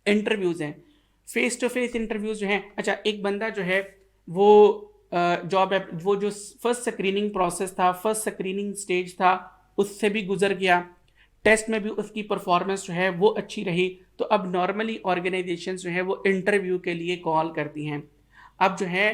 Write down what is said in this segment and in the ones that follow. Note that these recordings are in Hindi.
इंटरव्यूज़ हैं, फेस टू फेस इंटरव्यूज़ जो हैं, अच्छा एक बंदा जो है वो जॉब है, वो जो फर्स्ट स्क्रीनिंग प्रोसेस था, फर्स्ट स्क्रीनिंग स्टेज था, उससे भी गुजर गया, टेस्ट में भी उसकी परफॉर्मेंस जो है वो अच्छी रही, तो अब नॉर्मली ऑर्गेनाइजेशंस जो है वो इंटरव्यू के लिए कॉल करती हैं। अब जो है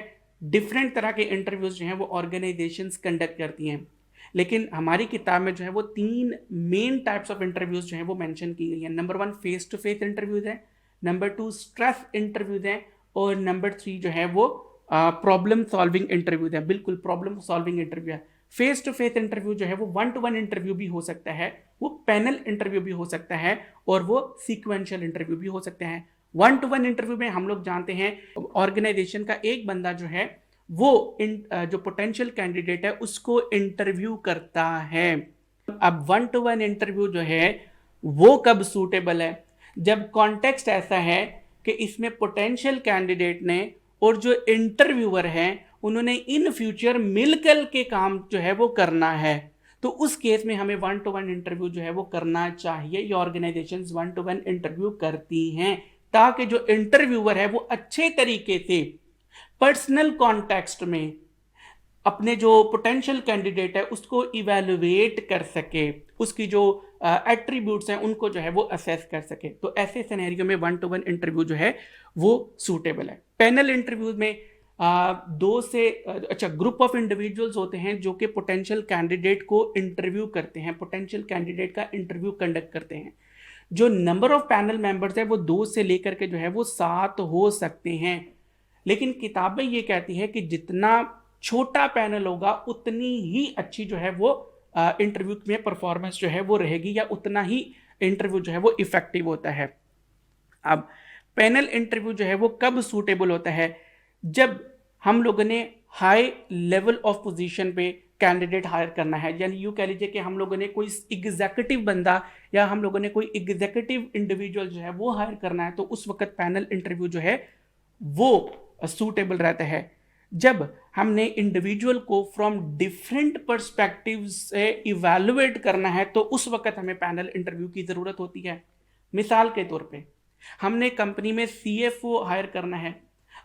डिफरेंट तरह के इंटरव्यूज़ जो हैं वो ऑर्गेनाइजेशंस कंडक्ट करती हैं, लेकिन हमारी किताब में जो है वो 3 मेन टाइप्स ऑफ इंटरव्यूज़ जो हैं वो मेंशन की गई हैं। Number 1 face to face interviews है, नंबर 2 स्ट्रेस इंटरव्यूज़ हैं, और नंबर 3 जो है वो प्रॉब्लम सॉल्विंग इंटरव्यूज़ है। बिल्कुल प्रॉब्लम सॉल्विंग इंटरव्यू है। फेस टू फेस इंटरव्यू जो है वो 1 टू 1 इंटरव्यू भी हो सकता है, वो पैनल इंटरव्यू भी हो सकता है, और वो सीक्वेंशियल इंटरव्यू भी हो सकते हैं। 1 टू 1 इंटरव्यू में हम लोग जानते हैं ऑर्गेनाइजेशन का एक बंदा जो है वो जो पोटेंशियल कैंडिडेट है उसको इंटरव्यू करता है। अब 1 टू 1 इंटरव्यू जो है वो कब सूटेबल है? जब कॉन्टेक्स्ट ऐसा है कि इसमें पोटेंशियल कैंडिडेट ने और जो इंटरव्यूअर है उन्होंने इन फ्यूचर मिलकर के काम जो है वो करना है, तो उस केस में हमें 1 टू 1 इंटरव्यू जो है वो करना चाहिए। ये ऑर्गेनाइजेशंस 1 टू 1 इंटरव्यू करती हैं ताकि जो इंटरव्यूअर है वो अच्छे तरीके से पर्सनल कॉन्टेक्स्ट में अपने जो पोटेंशियल कैंडिडेट है उसको इवेलुएट कर सके, उसकी जो एट्रीब्यूट्स हैं उनको जो है वो असेस कर सके। तो ऐसे सिनेरियो में 1 टू 1 इंटरव्यू जो है वो सूटेबल है। पैनल इंटरव्यूज में दो से अच्छा ग्रुप ऑफ इंडिविजुअल्स होते हैं जो कि पोटेंशियल कैंडिडेट को इंटरव्यू करते हैं, पोटेंशियल कैंडिडेट का इंटरव्यू कंडक्ट करते हैं। जो नंबर ऑफ पैनल मेंबर्स है वो 2 से लेकर के जो है वो 7 हो सकते हैं, लेकिन किताबें ये कहती है कि जितना छोटा पैनल होगा उतनी ही अच्छी जो है वो इंटरव्यू में परफॉर्मेंस जो है वो रहेगी, या उतना ही इंटरव्यू जो है वो इफेक्टिव होता है। अब पैनल इंटरव्यू जो है वो कब सूटेबल होता है? जब हम लोगों ने हाई लेवल ऑफ पोजीशन पे कैंडिडेट हायर करना है, यानी यूँ कह लीजिए कि हम लोगों ने कोई एग्जीक्यूटिव बंदा या हम लोगों ने कोई एग्जीक्यूटिव इंडिविजुअल जो है वो हायर करना है, तो उस वक्त पैनल इंटरव्यू जो है वो सूटेबल रहता है। जब हमने इंडिविजुअल को फ्रॉम डिफरेंट पर्सपेक्टिव से इवेलुएट करना है तो उस वक्त हमें पैनल इंटरव्यू की ज़रूरत होती है। मिसाल के तौर पे हमने कंपनी में सीएफओ हायर करना है,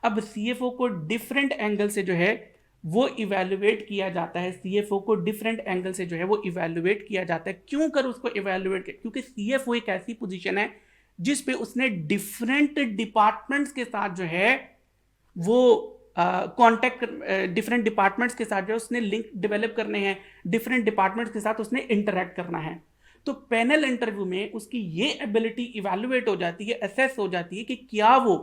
अब सीएफओ को डिफरेंट एंगल से जो है वो इवेलुएट किया जाता है, सीएफओ को डिफरेंट एंगल से जो है वो इवेलुएट किया जाता है। क्यों कर उसको इवेलुएट किया? क्योंकि सीएफओ एक ऐसी पोजीशन है जिस पे उसने डिफरेंट डिपार्टमेंट्स के साथ जो है वो कॉन्टेक्ट डिफरेंट डिपार्टमेंट्स के साथ जो उसने लिंक डेवलप करने हैं, डिफरेंट डिपार्टमेंट्स के साथ उसने इंटरेक्ट करना है। तो पैनल इंटरव्यू में उसकी ये एबिलिटी इवैल्यूएट हो जाती है, असेस हो जाती है कि क्या वो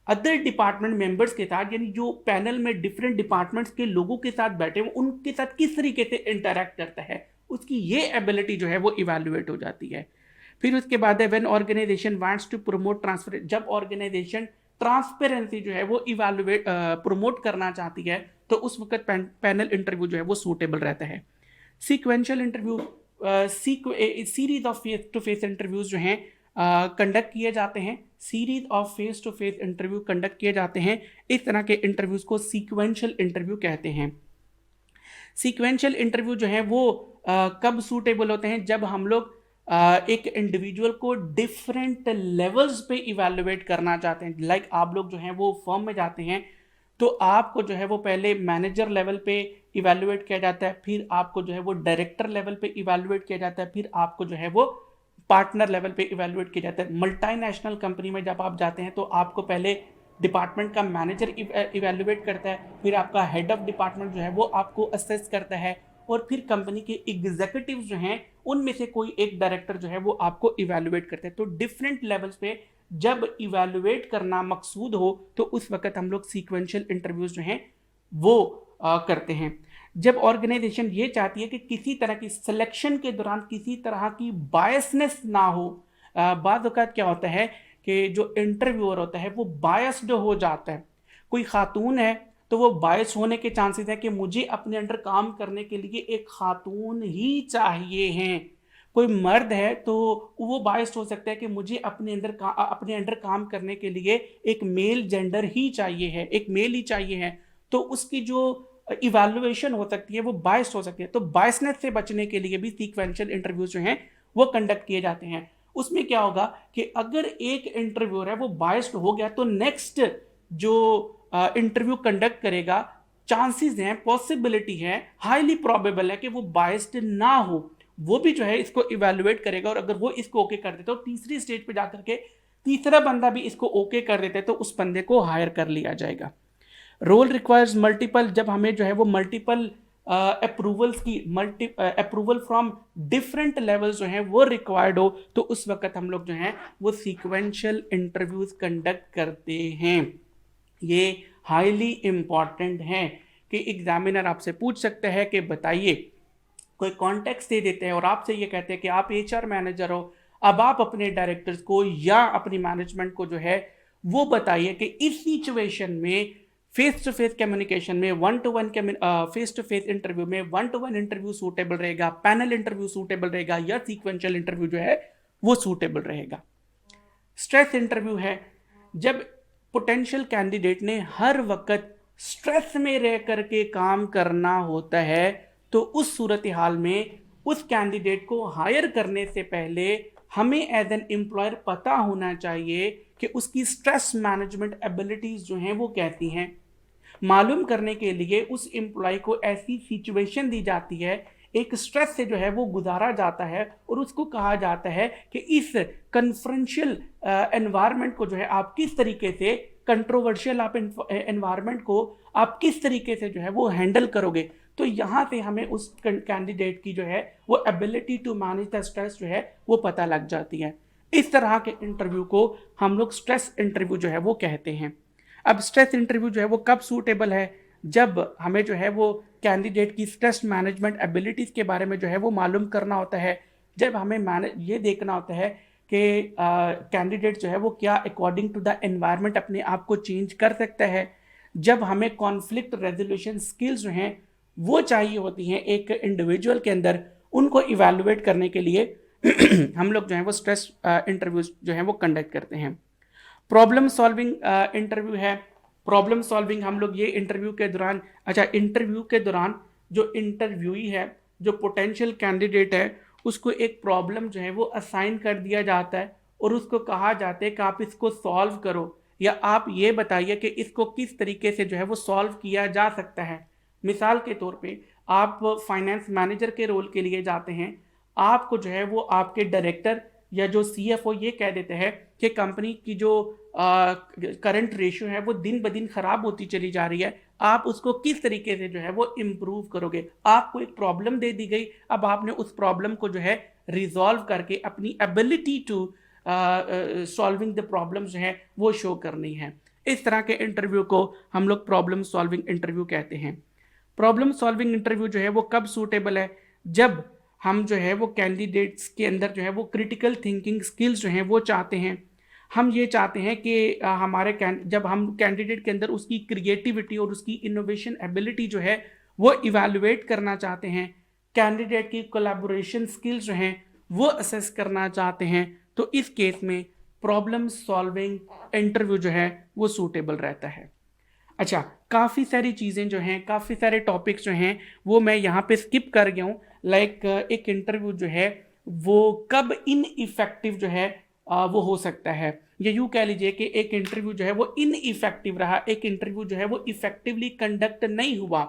अदर डिपार्टमेंट मेंबर्स के साथ, यानी जो पैनल में डिफरेंट डिपार्टमेंट्स के लोगों के साथ बैठे हुए उनके साथ किस तरीके से इंटरेक्ट करता है, उसकी ये एबिलिटी जो है वो इवैल्यूएट हो जाती है। फिर उसके बाद है when organisation wants to promote transparency, जब ऑर्गेनाइजेशन ट्रांसपेरेंसी जो है वो इवैल्यूएट प्रमोट करना चाहती है तो उस वक्त पैनल इंटरव्यू जो है वो सूटेबल रहता है। Sequential interview, series of face to face interviews जो हैं कंडक्ट किए जाते हैं, series of face to face interview conduct किए जाते हैं। इस तरह के इंटरव्यूज को सीक्वेंशियल इंटरव्यू कहते हैं। सीक्वेंशियल इंटरव्यू जो है वो कब सूटेबल होते हैं? जब हम लोग एक इंडिविजुअल को डिफरेंट लेवल्स पे इवैल्यूएट करना चाहते हैं। लाइक आप लोग जो हैं वो फर्म में जाते हैं तो आपको जो है वो पहले मैनेजर लेवल पे इवैल्यूएट किया जाता है, फिर आपको जो है वो डायरेक्टर लेवल पे इवैल्यूएट किया जाता है, फिर आपको जो है वो पार्टनर लेवल पे इवैल्यूएट किया जाता है। मल्टीनेशनल कंपनी में जब आप जाते हैं तो आपको पहले डिपार्टमेंट का मैनेजर इवैल्यूएट करता है, फिर आपका हेड ऑफ डिपार्टमेंट जो है वो आपको असेस करता है, और फिर कंपनी के एग्जीक्यूटिव जो हैं उनमें से कोई एक डायरेक्टर जो है वो आपको इवैल्यूएट करते हैं। तो डिफरेंट लेवल्स पे जब इवैल्यूएट करना मकसूद हो तो उस वक्त हम लोग सीक्वेंशियल इंटरव्यूज जो हैं वो करते हैं। जब ऑर्गेनाइजेशन ये चाहती है कि किसी तरह की सिलेक्शन के दौरान किसी तरह की बायसनेस ना हो, बाद वक़्त क्या होता है कि जो इंटरव्यूअर होता है वो बायस्ड हो जाता है। कोई खातून है तो वो बायस होने के चांसेस है कि मुझे अपने अंडर काम करने के लिए एक खातून ही चाहिए हैं। कोई मर्द है तो वो बायस्ड हो सकता है कि मुझे अपने अंडर काम करने के लिए एक मेल जेंडर ही चाहिए है, एक मेल ही चाहिए है। तो उसकी जो इवैल्यूएशन हो सकती है वो बायस्ड हो सकती है। तो बायसनेस से बचने के लिए भी सीक्वेंशियल इंटरव्यूज जो हैं वो कंडक्ट किए जाते हैं। उसमें क्या होगा कि अगर एक इंटरव्यूअर है वो बायस्ड हो गया तो नेक्स्ट जो इंटरव्यू कंडक्ट करेगा, चांसेस हैं, पॉसिबिलिटी है, हाईली प्रोबेबल है कि वो बायस्ड ना हो, वो भी जो है इसको इवेलुएट करेगा। और अगर वो इसको ओके कर देता तो तीसरी स्टेज पे जाकर के तीसरा बंदा भी इसको ओके कर देते तो उस बंदे को हायर कर लिया जाएगा। रोल रिक्वायर्स मल्टीपल, जब हमें जो है वो मल्टीपल अप्रूवल्स की अप्रूवल फ्रॉम डिफरेंट लेवल्स जो हैं वो रिक्वायर्ड हो, तो उस वक्त हम लोग जो हैं वो सीक्वेंशियल इंटरव्यूज कंडक्ट करते हैं। ये हाईली इंपॉर्टेंट है कि एग्जामिनर आपसे पूछ सकते हैं कि बताइए, कोई कॉन्टेक्स्ट दे देते हैं और आपसे ये कहते हैं कि आप एचआर मैनेजर हो, अब आप अपने डायरेक्टर्स को या अपनी मैनेजमेंट को जो है वो बताइए कि इस सिचुएशन में फेस टू फेस कम्युनिकेशन में, one to one face to face interview में one to one interview suitable रहेगा, पैनल इंटरव्यू सूटेबल रहेगा, या सीक्वेंशियल इंटरव्यू जो है वो सूटेबल रहेगा। स्ट्रेस इंटरव्यू है, जब पोटेंशियल कैंडिडेट ने हर वक्त स्ट्रेस में रह करके काम करना होता है, तो उस सूरत हाल में उस कैंडिडेट को हायर करने से पहले हमें एज एन एम्प्लॉयर पता होना चाहिए कि उसकी स्ट्रेस मैनेजमेंट एबिलिटीज जो हैं वो कैसी हैं। मालूम करने के लिए उस एम्प्लॉय को ऐसी सिचुएशन दी जाती है, एक स्ट्रेस से जो है वो गुजारा जाता है, और उसको कहा जाता है कि इस कन्फ्रेंशियल एनवायरनमेंट को जो है आप किस तरीके से, कंट्रोवर्शियल आप एनवायरनमेंट को आप किस तरीके से जो है वो हैंडल करोगे। तो यहाँ से हमें उस कैंडिडेट की जो है वो ability to manage the stress जो है वो पता लग जाती है। इस तरह के इंटरव्यू को हम लोग स्ट्रेस इंटरव्यू जो है वो कहते हैं। अब स्ट्रेस इंटरव्यू जो है वो कब सूटेबल है, जब हमें जो है वो कैंडिडेट की स्ट्रेस मैनेजमेंट एबिलिटीज़ के बारे में जो है वो मालूम करना होता है, जब हमें ये देखना होता है कि कैंडिडेट जो है वो क्या अकॉर्डिंग टू द एनवायरनमेंट अपने आप को चेंज कर सकता है, जब हमें कॉन्फ्लिक्ट रेजोल्यूशन स्किल्स जो हैं वो चाहिए होती हैं एक इंडिविजुअल के अंदर, उनको इवैल्यूएट करने के लिए हम लोग जो है वो स्ट्रेस इंटरव्यूज जो है वो कंडक्ट करते हैं। प्रॉब्लम सॉल्विंग इंटरव्यू है। प्रॉब्लम सॉल्विंग हम लोग ये इंटरव्यू के दौरान, इंटरव्यू के दौरान जो इंटरव्यूई है, जो पोटेंशियल कैंडिडेट है, उसको एक प्रॉब्लम जो है वो असाइन कर दिया जाता है और उसको कहा जाता है कि आप इसको सॉल्व करो, या आप ये बताइए कि इसको किस तरीके से जो है वो सॉल्व किया जा सकता है। मिसाल के तौर पे आप फाइनेंस मैनेजर के रोल के लिए जाते हैं, आपको जो है वो आपके डायरेक्टर या जो सीएफओ ये कह देते हैं कि कंपनी की जो करंट रेशियो है वो दिन ब दिन खराब होती चली जा रही है, आप उसको किस तरीके से जो है वो इम्प्रूव करोगे। आपको एक प्रॉब्लम दे दी गई, अब आपने उस प्रॉब्लम को जो है रिजॉल्व करके अपनी ability to solving the problem जो है वो शो करनी है। इस तरह के इंटरव्यू को हम लोग प्रॉब्लम सॉल्विंग इंटरव्यू कहते हैं। प्रॉब्लम सॉल्विंग इंटरव्यू जो है वो कब सूटेबल है, जब हम जो है वो कैंडिडेट्स के अंदर जो है वो क्रिटिकल थिंकिंग स्किल्स जो हैं वो चाहते हैं। हम ये चाहते हैं कि जब हम कैंडिडेट के अंदर उसकी क्रिएटिविटी और उसकी इनोवेशन एबिलिटी जो है वो इवैल्यूएट करना चाहते हैं, कैंडिडेट की कोलैबोरेशन स्किल्स जो हैं वो असेस करना चाहते हैं, तो इस केस में प्रॉब्लम सॉल्विंग इंटरव्यू जो है वो सूटेबल रहता है। अच्छा, काफ़ी सारी चीज़ें जो हैं, काफ़ी सारे टॉपिक्स जो हैं वो मैं यहाँ पे स्किप कर गया हूँ। लाइक एक इंटरव्यू जो है वो कब इनइफेक्टिव जो है वो हो सकता है, या यूँ कह लीजिए कि एक इंटरव्यू जो है वो इनइफेक्टिव रहा, एक इंटरव्यू जो है वो इफेक्टिवली कंडक्ट नहीं हुआ।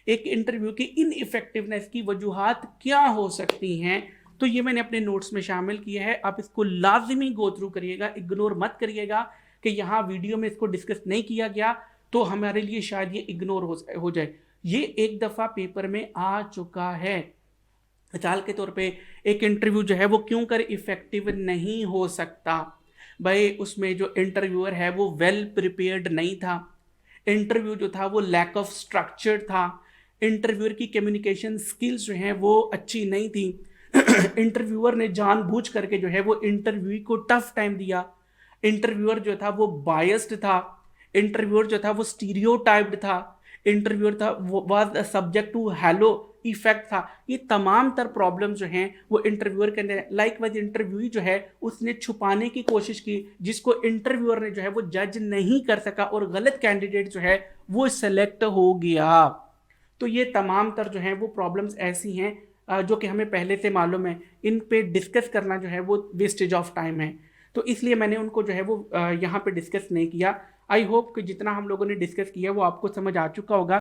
एक इंटरव्यू की इनइफेक्टिवनेस की वजूहात क्या हो सकती हैं, तो ये मैंने अपने नोट्स में शामिल किया है। आप इसको लाजमी गो थ्रू करिएगा, इग्नोर मत करिएगा कि यहाँ वीडियो में इसको डिस्कस नहीं किया गया तो हमारे लिए शायद ये इग्नोर हो जाए। ये एक दफ़ा पेपर में आ चुका है। मिसाल के तौर पे एक इंटरव्यू जो है वो क्यों कर इफेक्टिव नहीं हो सकता, भाई उसमें जो इंटरव्यूअर है वो वेल प्रिपेयर्ड नहीं था, इंटरव्यू जो था वो लैक ऑफ स्ट्रक्चर था, इंटरव्यूअर की कम्युनिकेशन स्किल्स जो हैं वो अच्छी नहीं थी, इंटरव्यूअर ने जानबूझ करके जो है वो इंटरव्यू को टफ टाइम दिया, इंटरव्यूअर जो था वो बायस्ड था, इंटरव्यूअर जो था वो स्टीरियोटाइप्ड था, इंटरव्यूअर था वो was subject to halo effect था। ये तमाम तर प्रॉब्लम जो हैं वो इंटरव्यूअर के अंदर, लाइकवाइज इंटरव्यू जो है उसने छुपाने की कोशिश की, जिसको इंटरव्यूअर ने जो है वो जज नहीं कर सका और गलत कैंडिडेट जो है वो सेलेक्ट हो गया। तो ये तमाम तर जो है वो प्रॉब्लम्स ऐसी हैं जो कि हमें पहले से मालूम है, इन पे डिस्कस करना जो है वो वेस्टेज ऑफ टाइम है। तो इसलिए मैंने उनको जो है वो यहाँ पे डिस्कस नहीं किया। आई होप कि जितना हम लोगों ने डिस्कस किया वो आपको समझ आ चुका होगा